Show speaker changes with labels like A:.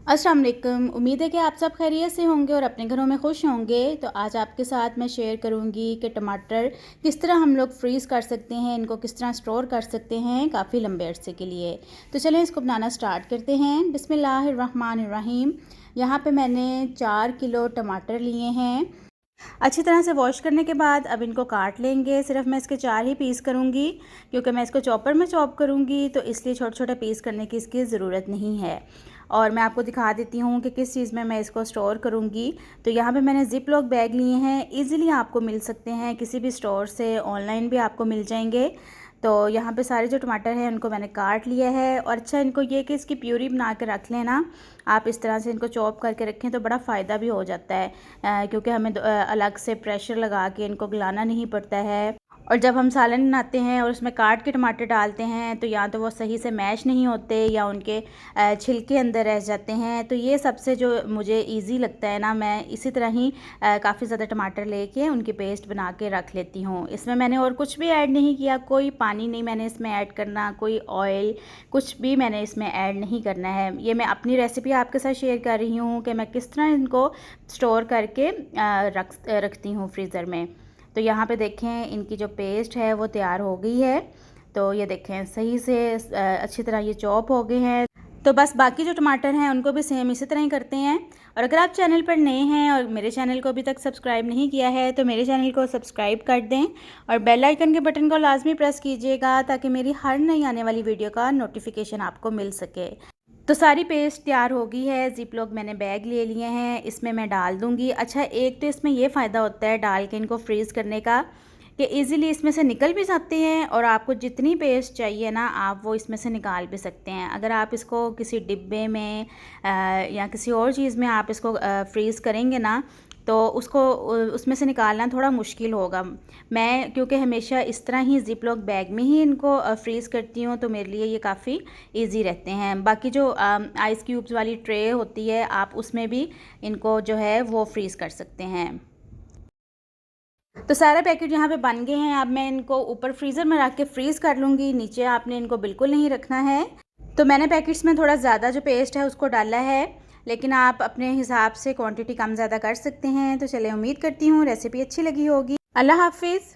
A: अस्सलाम वालेकुम। उम्मीद है कि आप सब खैरियत से होंगे और अपने घरों में खुश होंगे। तो आज आपके साथ मैं शेयर करूंगी कि टमाटर किस तरह हम लोग फ्रीज़ कर सकते हैं, इनको किस तरह स्टोर कर सकते हैं काफ़ी लंबे अरसे के लिए। तो चलें इसको बनाना स्टार्ट करते हैं। बिस्मिल्लाहिर्रहमानिर्रहीम। यहाँ पे मैंने 4 किलो टमाटर लिए हैं। अच्छी तरह से वॉश करने के बाद अब इनको काट लेंगे। सिर्फ मैं इसके 4 ही पीस करूँगी क्योंकि मैं इसको चॉपर में चॉप करूँगी, तो इसलिए छोटे छोटे पीस करने की इसकी ज़रूरत नहीं है। और मैं आपको दिखा देती हूँ कि किस चीज़ में मैं इसको स्टोर करूँगी। तो यहाँ पे मैंने ज़िप लॉक बैग लिए हैं, इजीली आपको मिल सकते हैं किसी भी स्टोर से, ऑनलाइन भी आपको मिल जाएंगे। तो यहाँ पे सारे जो टमाटर हैं उनको मैंने काट लिया है। और अच्छा, इनको ये कि इसकी प्यूरी बना के रख लेना। आप इस तरह से इनको चॉप करके रखें तो बड़ा फ़ायदा भी हो जाता है, क्योंकि हमें अलग से प्रेशर लगा के इनको गलाना नहीं पड़ता है। और जब हम सालन बनाते हैं और उसमें काट के टमाटर डालते हैं तो या तो वो सही से मैश नहीं होते या उनके छिलके अंदर रह जाते हैं। तो ये सबसे जो मुझे इजी लगता है ना, मैं इसी तरह ही काफ़ी ज़्यादा टमाटर लेके उनकी पेस्ट बना के रख लेती हूँ। इसमें मैंने और कुछ भी ऐड नहीं किया, कोई पानी नहीं मैंने इसमें ऐड करना, कोई ऑयल, कुछ भी मैंने इसमें ऐड नहीं करना है। ये मैं अपनी रेसिपी आपके साथ शेयर कर रही हूँ कि मैं किस तरह इनको स्टोर करके रखती हूँ फ्रीज़र में। तो यहाँ पे देखें इनकी जो पेस्ट है वो तैयार हो गई है। तो ये देखें सही से अच्छी तरह ये चॉप हो गए हैं। तो बस बाकी जो टमाटर हैं उनको भी सेम इसी तरह ही करते हैं। और अगर आप चैनल पर नए हैं और मेरे चैनल को अभी तक सब्सक्राइब नहीं किया है तो मेरे चैनल को सब्सक्राइब कर दें और बेल आइकन के बटन को लाजमी प्रेस कीजिएगा ताकि मेरी हर नई आने वाली वीडियो का नोटिफिकेशन आपको मिल सके। तो सारी पेस्ट तैयार हो गई है। ज़िप लॉक मैंने बैग ले लिए हैं, इसमें मैं डाल दूँगी। अच्छा, एक तो इसमें ये फ़ायदा होता है डाल के इनको फ्रीज़ करने का कि इजीली इसमें से निकल भी जाते हैं और आपको जितनी पेस्ट चाहिए ना आप वो इसमें से निकाल भी सकते हैं। अगर आप इसको किसी डिब्बे में या किसी और चीज़ में आप इसको फ्रीज़ करेंगे ना तो उसको उसमें से निकालना थोड़ा मुश्किल होगा। मैं क्योंकि हमेशा इस तरह ही ज़िप लॉक बैग में ही इनको फ्रीज़ करती हूँ तो मेरे लिए ये काफ़ी इजी रहते हैं। बाकी जो आइस क्यूब्स वाली ट्रे होती है आप उसमें भी इनको जो है वो फ्रीज़ कर सकते हैं। तो सारे पैकेट यहाँ पे बन गए हैं। अब मैं इनको ऊपर फ्रीज़र में रख के फ्रीज़ कर लूँगी, नीचे आपने इनको बिल्कुल नहीं रखना है। तो मैंने पैकेट्स में थोड़ा ज़्यादा जो पेस्ट है उसको डाला है, लेकिन आप अपने हिसाब से क्वांटिटी कम ज़्यादा कर सकते हैं। तो चलिए, उम्मीद करती हूँ रेसिपी अच्छी लगी होगी। अल्लाह हाफिज़।